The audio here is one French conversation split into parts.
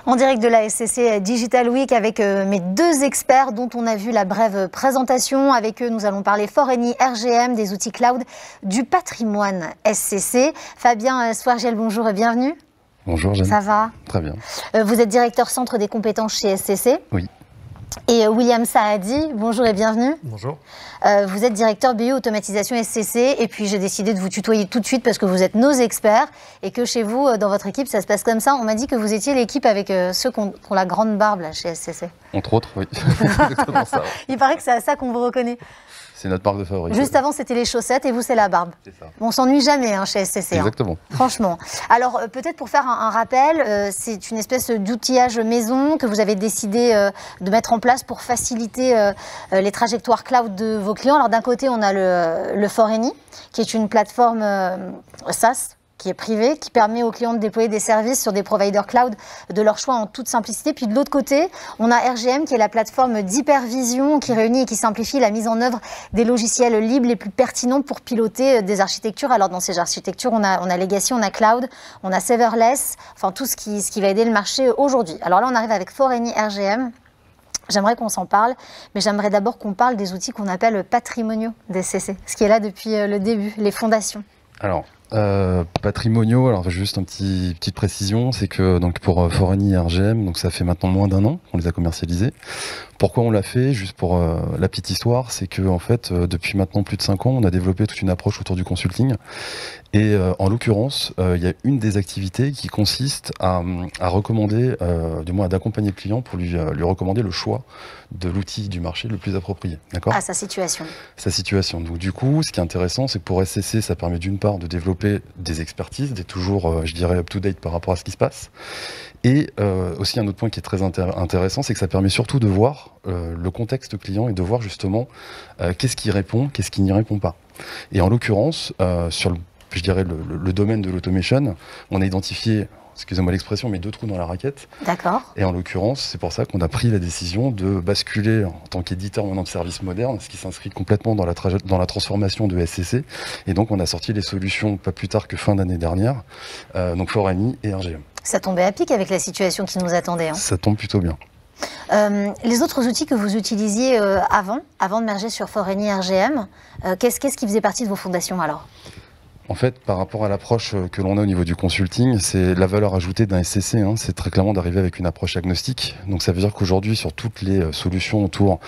En direct de la SCC Digital Week avec mes deux experts dont on a vu la brève présentation. Avec eux, nous allons parler Foreni RGM, des outils cloud du patrimoine SCC. Fabien Swargel, bonjour et bienvenue. Bonjour Jeanne. Ça va? Très bien. Vous êtes directeur centre des compétences chez SCC. Oui. Et William Saadi, bonjour et bienvenue. Bonjour. Vous êtes directeur BU automatisation SCC et puis j'ai décidé de vous tutoyer tout de suite parce que vous êtes nos experts et que chez vous, dans votre équipe, ça se passe comme ça. On m'a dit que vous étiez l'équipe avec ceux qui ont la grande barbe là, chez SCC. Entre autres, oui. Exactement ça. Ouais. Il paraît que c'est à ça qu'on vous reconnaît. C'est notre marque de fabrique. Juste avant, c'était les chaussettes et vous, c'est la barbe. C'est ça. On s'ennuie jamais chez SCC. Exactement. Franchement. Alors, peut-être pour faire un rappel, c'est une espèce d'outillage maison que vous avez décidé de mettre en place pour faciliter les trajectoires cloud de vos clients. Alors, d'un côté, on a le Foreni, qui est une plateforme SaaS, qui est privée, qui permet aux clients de déployer des services sur des providers cloud de leur choix en toute simplicité. Puis de l'autre côté, on a RGM, qui est la plateforme d'hypervision qui réunit et qui simplifie la mise en œuvre des logiciels libres les plus pertinents pour piloter des architectures. Alors dans ces architectures, on a Legacy, on a Cloud, on a Serverless, enfin tout ce qui va aider le marché aujourd'hui. Alors là, on arrive avec Foreni RGM. J'aimerais qu'on s'en parle, mais j'aimerais d'abord qu'on parle des outils qu'on appelle patrimoniaux des SCC, ce qui est là depuis le début, les fondations. Alors, patrimoniaux, alors juste une petite précision, c'est que donc pour Foreni et RGM, donc ça fait maintenant moins d'1 an qu'on les a commercialisés. Pourquoi on l'a fait? Juste pour la petite histoire, c'est que en fait, depuis maintenant plus de 5 ans, on a développé toute une approche autour du consulting. Et en l'occurrence, il y a une des activités qui consiste à recommander, du moins d'accompagner le client pour lui recommander le choix de l'outil du marché le plus approprié. D'accord? À sa situation. Sa situation. Donc du coup, ce qui est intéressant, c'est que pour SCC, ça permet d'une part de développer des expertises, d'être toujours, je dirais, up-to-date par rapport à ce qui se passe. Et aussi un autre point qui est très intéressant, c'est que ça permet surtout de voir le contexte client et de voir justement qu'est-ce qui répond, qu'est-ce qui n'y répond pas. Et en l'occurrence, sur je dirais le domaine de l'automation, on a identifié, excusez-moi l'expression, mais 2 trous dans la raquette. D'accord. Et en l'occurrence, c'est pour ça qu'on a pris la décision de basculer en tant qu'éditeur maintenant de services modernes, ce qui s'inscrit complètement dans la transformation de SCC. Et donc, on a sorti les solutions pas plus tard que fin d'année dernière, donc Foreni et RGM. Ça tombait à pic avec la situation qui nous attendait. Ça tombe plutôt bien. Les autres outils que vous utilisiez avant de merger sur Foreni RGM, qu'est-ce qui faisait partie de vos fondations alors? En fait, par rapport à l'approche que l'on a au niveau du consulting, c'est la valeur ajoutée d'un SCC, c'est très clairement d'arriver avec une approche agnostique. Donc ça veut dire qu'aujourd'hui, sur toutes les solutions autour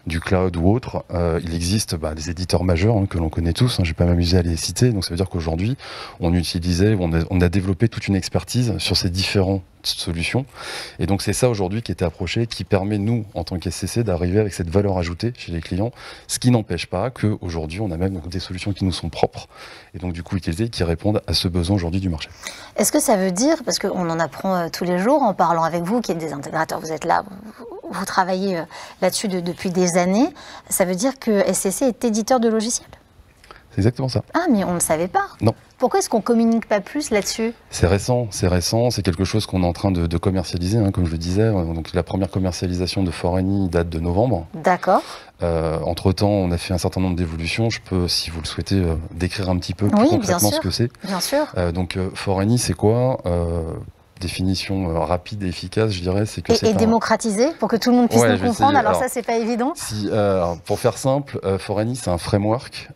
du cloud ou autre, il existe des éditeurs majeurs que l'on connaît tous, je ne vais pas m'amuser à les citer. Donc ça veut dire qu'aujourd'hui, on a développé toute une expertise sur ces différentes solutions. Et donc c'est ça aujourd'hui qui était approché, qui permet nous, en tant qu'SCC, d'arriver avec cette valeur ajoutée chez les clients, ce qui n'empêche pas qu'aujourd'hui, on a même des solutions qui nous sont propres, et donc du coup utilisées, qui répondent à ce besoin aujourd'hui du marché. Est-ce que ça veut dire, parce qu'on en apprend tous les jours en parlant avec vous, qui êtes des intégrateurs, vous êtes là, vous travaillez là-dessus depuis des années, ça veut dire que SCC est éditeur de logiciels? C'est exactement ça. Ah, mais on ne le savait pas. Non. Pourquoi est-ce qu'on ne communique pas plus là-dessus? C'est récent, c'est quelque chose qu'on est en train de commercialiser, comme je le disais. Donc, la première commercialisation de Foreni date de novembre. D'accord. Entre-temps, on a fait un certain nombre d'évolutions. Je peux, si vous le souhaitez, décrire un petit peu plus concrètement ce que c'est. Bien sûr. Donc, Foreni, c'est quoi? Définition rapide et efficace, je dirais, c'est que et démocratisé pour que tout le monde puisse nous comprendre. Alors ça, c'est pas évident. Pour faire simple, Foreni, c'est un framework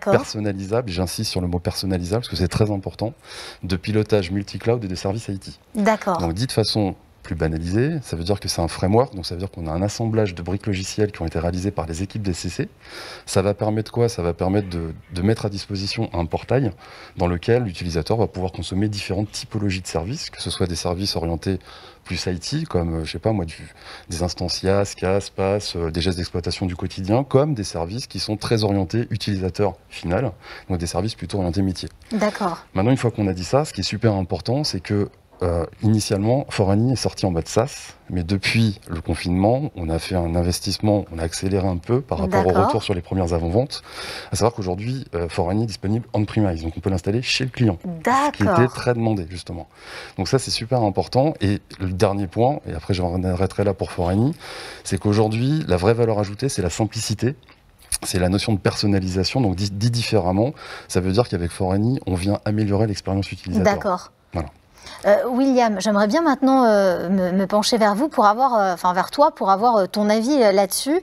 personnalisable. J'insiste sur le mot personnalisable parce que c'est très important, de pilotage multi-cloud et de services IT. D'accord. Donc dit de façon plus banalisé, ça veut dire que c'est un framework, donc ça veut dire qu'on a un assemblage de briques logicielles qui ont été réalisées par les équipes des SCC. Ça va permettre quoi? Ça va permettre de mettre à disposition un portail dans lequel l'utilisateur va pouvoir consommer différentes typologies de services, que ce soit des services orientés plus IT, comme, je sais pas moi, des instances IaaS, CAS, PaaS, des gestes d'exploitation du quotidien, comme des services qui sont très orientés utilisateur final, donc des services plutôt orientés métier. D'accord. Maintenant, une fois qu'on a dit ça, ce qui est super important, c'est que initialement, Foreni est sorti en mode SaaS, mais depuis le confinement, on a fait un investissement, on a accéléré un peu par rapport au retour sur les premières avant-ventes. À savoir qu'aujourd'hui, Foreni est disponible on-premise, donc on peut l'installer chez le client, ce qui était très demandé justement. Donc ça, c'est super important. Et le dernier point, et après je m'arrêterai là pour Foreni, c'est qu'aujourd'hui, la vraie valeur ajoutée, c'est la simplicité. C'est la notion de personnalisation, donc dit différemment, ça veut dire qu'avec Foreni, on vient améliorer l'expérience utilisateur. D'accord. Voilà. William, j'aimerais bien maintenant me pencher vers vous pour avoir, vers toi, pour avoir ton avis là-dessus.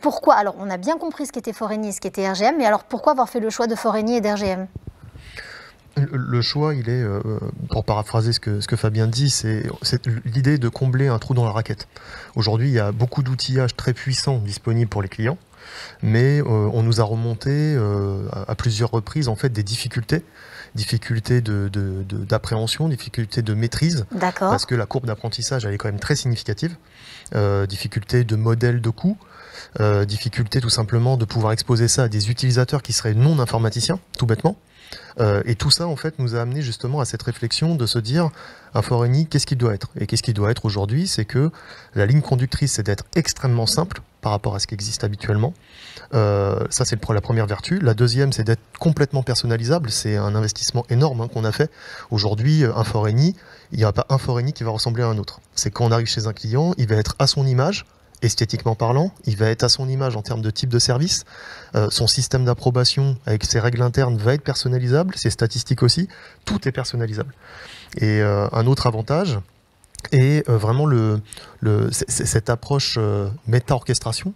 Pourquoi? Alors, on a bien compris ce qu'était Foreni et ce qu'était RGM, mais alors pourquoi avoir fait le choix de Foreni et d'RGM? Le choix, il est, pour paraphraser ce que Fabien dit, c'est l'idée de combler un trou dans la raquette. Aujourd'hui, il y a beaucoup d'outillages très puissants disponibles pour les clients, mais on nous a remonté à plusieurs reprises en fait des difficultés d'appréhension, difficultés de maîtrise, parce que la courbe d'apprentissage elle est quand même très significative, difficultés de modèle de coût, difficulté tout simplement de pouvoir exposer ça à des utilisateurs qui seraient non informaticiens, tout bêtement. Et tout ça, en fait, nous a amené justement à cette réflexion de se dire, un Foreni, qu'est-ce qu'il doit être? Et qu'est-ce qu'il doit être aujourd'hui? C'est que la ligne conductrice, c'est d'être extrêmement simple par rapport à ce qui existe habituellement. Ça, c'est la première vertu. La deuxième, c'est d'être complètement personnalisable. C'est un investissement énorme qu'on a fait. Aujourd'hui, un Foreni, il n'y a pas un Foreni qui va ressembler à un autre. C'est quand on arrive chez un client, il va être à son image, esthétiquement parlant, il va être à son image en termes de type de service, son système d'approbation avec ses règles internes va être personnalisable, ses statistiques aussi, tout est personnalisable. Et un autre avantage est vraiment cette approche méta-orchestration,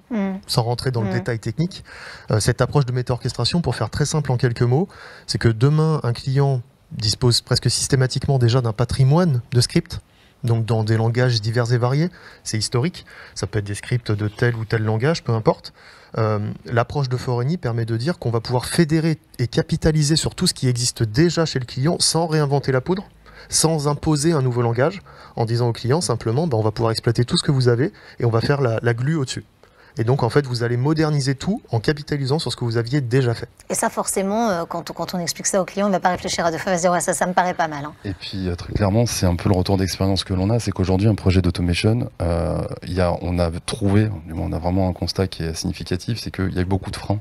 sans rentrer dans le détail technique, cette approche de méta-orchestration, pour faire très simple en quelques mots, c'est que demain, un client dispose presque systématiquement déjà d'un patrimoine de scripts, donc dans des langages divers et variés, c'est historique, ça peut être des scripts de tel ou tel langage, peu importe. L'approche de Foreni permet de dire qu'on va pouvoir fédérer et capitaliser sur tout ce qui existe déjà chez le client sans réinventer la poudre, sans imposer un nouveau langage, en disant au client simplement on va pouvoir exploiter tout ce que vous avez et on va faire la glue au-dessus. Et donc, en fait, vous allez moderniser tout en capitalisant sur ce que vous aviez déjà fait. Et ça, forcément, quand on explique ça au client, on ne va pas réfléchir à deux fois, on va se dire, ouais, ça me paraît pas mal. Hein. Et puis, très clairement, c'est un peu le retour d'expérience que l'on a, c'est qu'aujourd'hui, un projet d'automation, on a trouvé, on a vraiment un constat qui est significatif, c'est qu'il y a beaucoup de freins.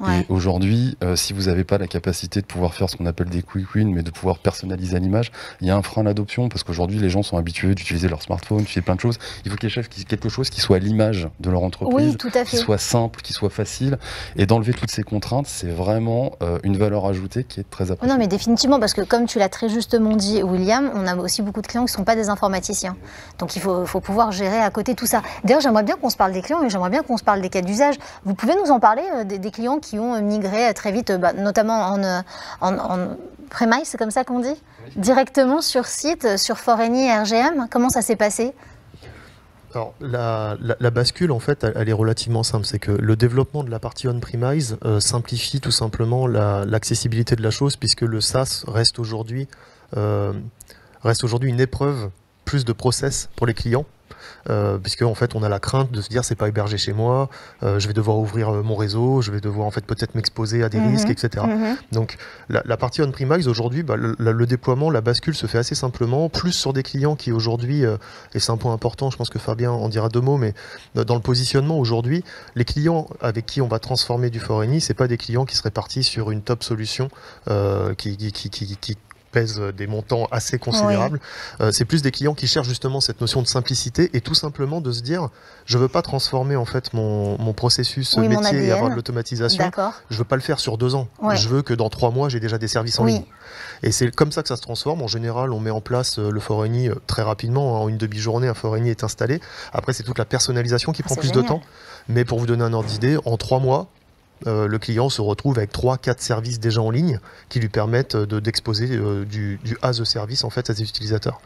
Ouais. Et aujourd'hui, si vous n'avez pas la capacité de pouvoir faire ce qu'on appelle des quick wins, mais de pouvoir personnaliser à l'image, il y a un frein à l'adoption, parce qu'aujourd'hui, les gens sont habitués d'utiliser leur smartphone, d'utiliser plein de choses. Il faut qu'il y ait quelque chose qui soit à l'image de leur entreprise, qui soit simple, qui soit facile. Et d'enlever toutes ces contraintes, c'est vraiment une valeur ajoutée qui est très appréciée. Non, mais définitivement, parce que comme tu l'as très justement dit, William, on a aussi beaucoup de clients qui ne sont pas des informaticiens. Donc il faut pouvoir gérer à côté tout ça. D'ailleurs, j'aimerais bien qu'on se parle des clients, mais j'aimerais bien qu'on se parle des cas d'usage. Vous pouvez nous en parler des clients qui ont migré très vite, notamment en premise, c'est comme ça qu'on dit, oui. Directement sur site, sur Foreni et RGM. Comment ça s'est passé? Alors, la bascule, en fait, elle est relativement simple. C'est que le développement de la partie on-premise simplifie tout simplement l'accessibilité de la chose, puisque le SaaS reste aujourd'hui une épreuve plus de process pour les clients. Puisque en fait on a la crainte de se dire c'est pas hébergé chez moi, je vais devoir ouvrir mon réseau, je vais devoir en fait peut-être m'exposer à des risques, etc. Donc la partie on-premise aujourd'hui, le déploiement, la bascule se fait assez simplement, plus sur des clients qui aujourd'hui, et c'est un point important, je pense que Fabien en dira deux mots, mais dans le positionnement aujourd'hui, les clients avec qui on va transformer du Foreni, c'est pas des clients qui seraient partis sur une top solution qui pèse des montants assez considérables. Oui. C'est plus des clients qui cherchent justement cette notion de simplicité et tout simplement de se dire je veux pas transformer en fait mon processus métier et avoir de l'automatisation. Je veux pas le faire sur 2 ans. Ouais. Je veux que dans 3 mois j'ai déjà des services en ligne. Et c'est comme ça que ça se transforme. En général, on met en place le Foreni très rapidement. En une demi-journée, un Foreni est installé. Après, c'est toute la personnalisation qui prend plus de temps. Mais pour vous donner un ordre d'idée, en 3 mois, le client se retrouve avec 3-4 services déjà en ligne qui lui permettent d'exposer du as a service en fait à ses utilisateurs.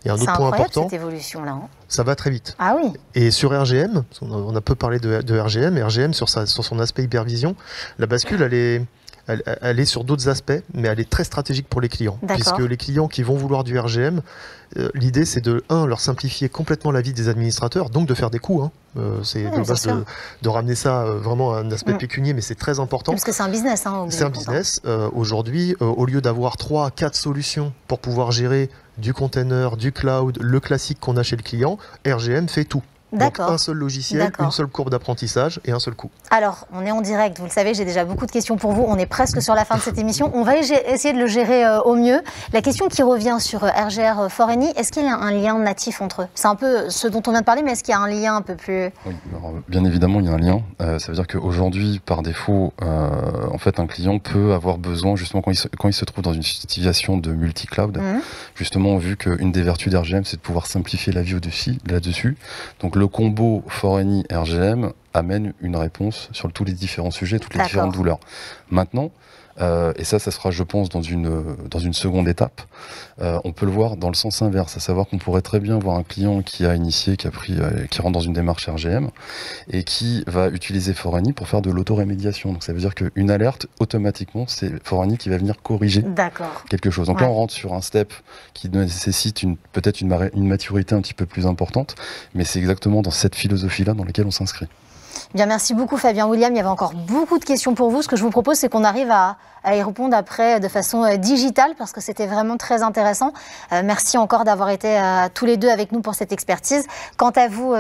Et un autre point important, cette évolution-là. Hein. Ça va très vite. Ah oui. Et sur RGM, on a peu parlé de RGM. RGM sur son aspect hypervision, la bascule elle est sur d'autres aspects, mais elle est très stratégique pour les clients. Puisque les clients qui vont vouloir du RGM, l'idée c'est de, leur simplifier complètement la vie des administrateurs, donc de faire des coûts. C'est de ramener ça vraiment à un aspect pécunier, mais c'est très important. Parce que c'est un business. C'est un business. Aujourd'hui, au lieu d'avoir 3-4 solutions pour pouvoir gérer du container, du cloud, le classique qu'on a chez le client, RGM fait tout. Donc un seul logiciel, une seule courbe d'apprentissage et un seul coût. Alors, on est en direct, vous le savez, j'ai déjà beaucoup de questions pour vous. On est presque sur la fin de cette émission. On va essayer de le gérer au mieux. La question qui revient sur RGR Foreni, est-ce qu'il y a un lien natif entre eux? C'est un peu ce dont on vient de parler, mais est-ce qu'il y a un lien un peu plus... Oui, alors, bien évidemment, il y a un lien. Ça veut dire qu'aujourd'hui, par défaut, en fait, un client peut avoir besoin, justement, quand il se trouve dans une situation de multi-cloud, justement, vu qu'une des vertus d'RGM, c'est de pouvoir simplifier la vie là-dessus. Donc, le combo Foreni-RGM amène une réponse sur tous les différents sujets, toutes les différentes douleurs. Maintenant, et ça sera, je pense, dans une seconde étape, on peut le voir dans le sens inverse, à savoir qu'on pourrait très bien voir un client qui a initié, qui rentre dans une démarche RGM et qui va utiliser Foreni pour faire de l'autorémédiation. Donc ça veut dire qu'une alerte, automatiquement, c'est Foreni qui va venir corriger quelque chose. Donc là, on rentre sur un step qui nécessite peut-être une maturité un petit peu plus importante, mais c'est exactement dans cette philosophie-là dans laquelle on s'inscrit. Bien, merci beaucoup Fabien William. Il y avait encore beaucoup de questions pour vous. Ce que je vous propose, c'est qu'on arrive à y répondre après de façon digitale parce que c'était vraiment très intéressant. Merci encore d'avoir été tous les deux avec nous pour cette expertise. Quant à vous,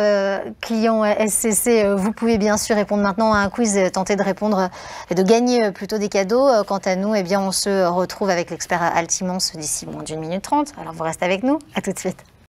clients SCC, vous pouvez bien sûr répondre maintenant à un quiz, tenter de répondre et de gagner plutôt des cadeaux. Quant à nous, eh bien, on se retrouve avec l'expert Altimance d'ici moins d'1 minute 30. Alors vous restez avec nous. À tout de suite.